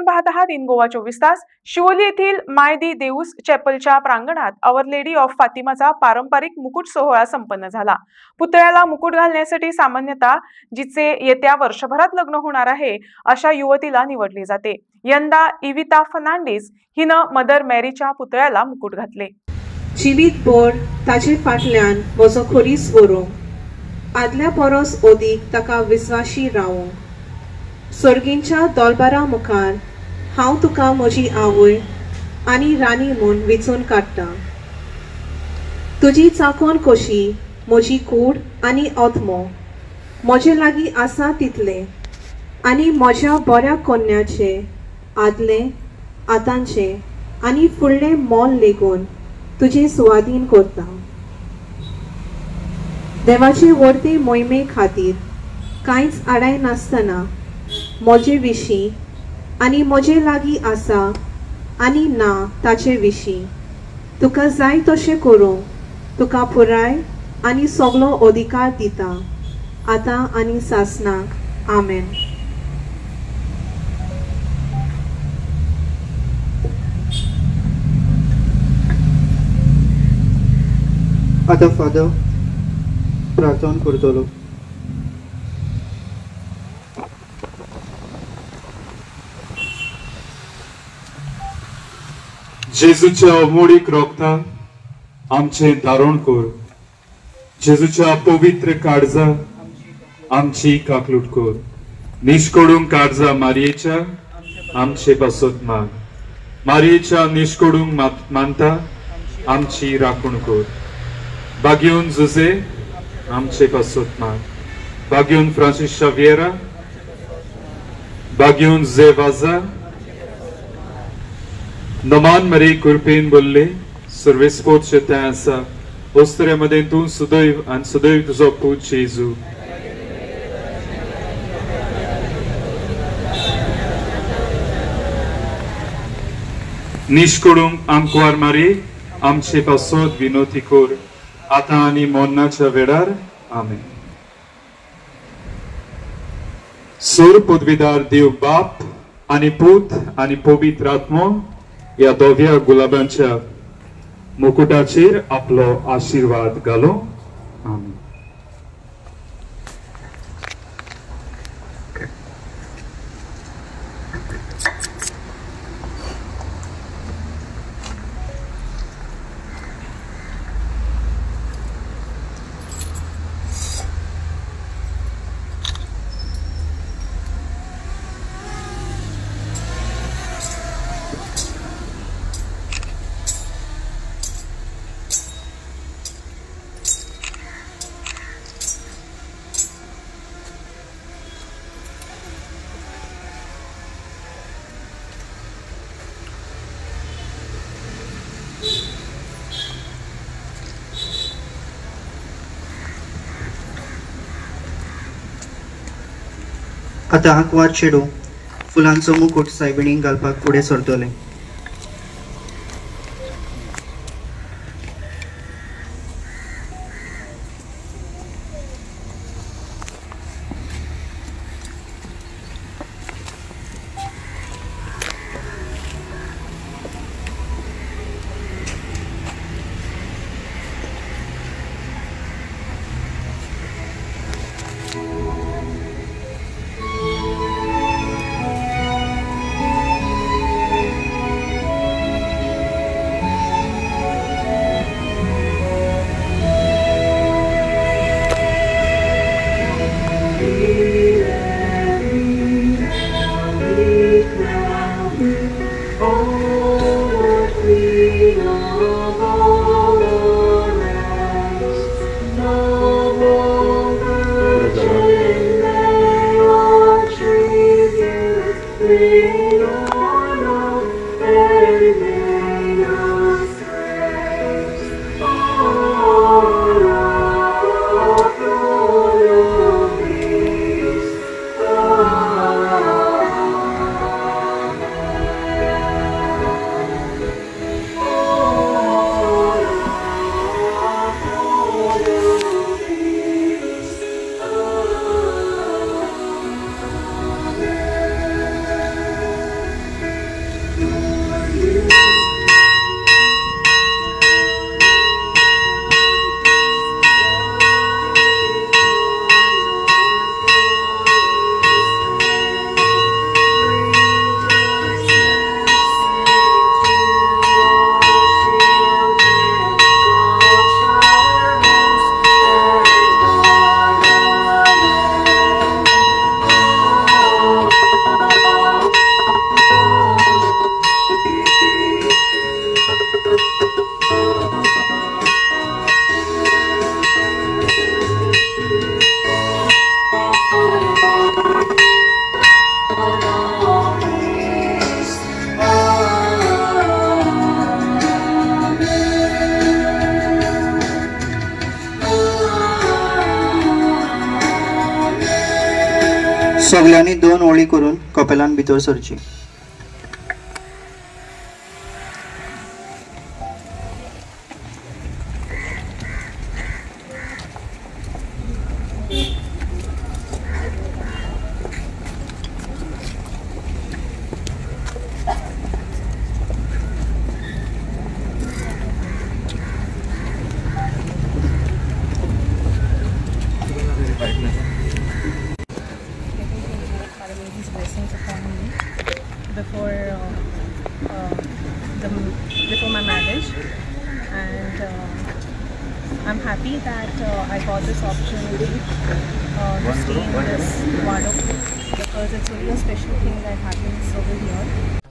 पाहत आहात इन गोवा 24 तास। शिवोली येथील माय दी देऊस चॅपलच्या प्रांगणात आवर लेडी ऑफ फातिमाचा पारंपरिक मुकुट सोहळा संपन्न झाला। पुतळ्याला मुकुट घालण्यासाठी सामान्यतः जिचे येत्या वर्षभरात लग्न होणार आहे अशा युवतीला निवडले जाते। यंदा इविता फर्नांडिस हिनं मदर मेरीच्या पुतळ्याला मुकुट घातले। जिवीतभर ताचे फाटल्यान म्हजो खोरीस व्हरूंक, आदल्या परस ओदीक ताका विस्वाशी रावूंक, सर्गींच्या दोलबारा मुखार हांव तुका म्हजी आवय आनी राणी म्हूण वेंचून काडटां। तुजी चाकोन कशी म्हजी कूड आनी ओतमो म्हजे लागीं आसा तितलें, आनी म्हज्या बऱ्या कन्याचे आदले आतांचे आनी फुडलें मोल लेगून तुजे सुवादीन करता। देवाचे वर्ते मोहिमे खातीर कांयच आडाय नासतना म्हजे विशीं आनी म्हजे लागीं आसा आनी ना ताचे विशीं तुका जाय तशें करूंक तुका पुराय आनी सगळो अधिकार दिता, आतां आनी सासनाक। आमेन। आतां फादर प्रार्थना करतलो। जेजूच्या अमोळीक रोगतान आमचे दारोण कर। जेजूच्या पवित्र काळजा आमची काकलूट कर। निश्कोडूंक काळजा मारयेच्या आमचे पासत माग। मारयेच्या निश्कोडूंक मानता आमची राखण कर। बागेऊन जुजे आमचे पासत माग। बागेऊन फ्रांसीस शाविएरा, बागेऊन जे वाजा, नमान मरे कुरपेन बोलले सर्वेस्पोत शेतां आसा ओस्तऱ्यामध्ये तूं सदैव आनी सदैव तुजो पूत जेजू। निश्कोडूंक आमकार मारी आमचे पासत विनोती कर, आतां आनी मोन्नाच्या वेळार। आमेन। सोर पदवीदार देव बाप आनी पूत आनी पवित्र आत्मो या दोव्या गुलाबांच्या मुकुटाचेर आपलो आशीर्वाद घालो। आमेन। आतां आंकवार चेडू फुलांचो मुकुट सायबिणीक घालपाक फुडें सरतले। सगळ्यांनी 2 ओळी करून कपेलान भितर सरची. His blessings upon me before before my marriage, and I'm happy that I got this opportunity to stay in this Wado because it's really a special thing that happens over here.